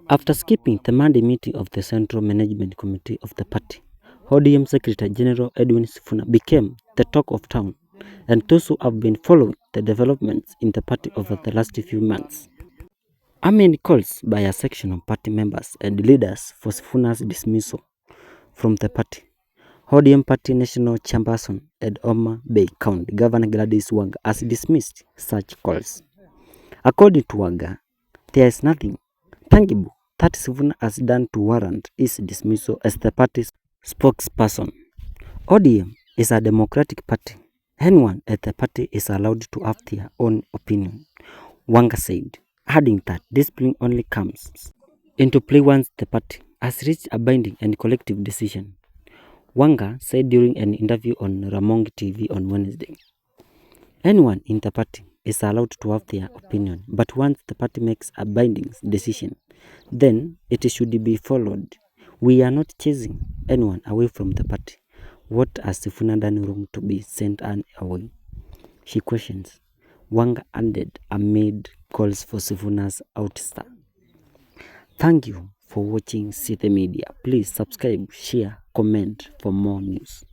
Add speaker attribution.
Speaker 1: After skipping the Monday meeting of the Central Management Committee of the party, ODM Secretary General Edwin Sifuna became the talk of town, and those who have been following the developments in the party over the last few months. Amid calls by a section of party members and leaders for Sifuna's dismissal from the party, ODM Party National Chairperson at Homa Bay County Governor Gladys Wanga has dismissed such calls. According to Wanga, there is nothing tangible that Sifuna has done to warrant his dismissal as the party's spokesperson. ODM is a democratic party. Anyone at the party is allowed to have their own opinion, Wanga said, adding that discipline only comes into play once the party has reached a binding and collective decision. Wanga said during an interview on Ramogi TV on Wednesday, anyone in the party is allowed to have their opinion, but once the party makes a binding decision, then it should be followed. We are not chasing anyone away from the party. What has Sifuna done wrong to be sent away? She questions. Wanga added amid calls for Sifuna's ouster. Thank you for watching City Media. Please subscribe, share, comment for more news.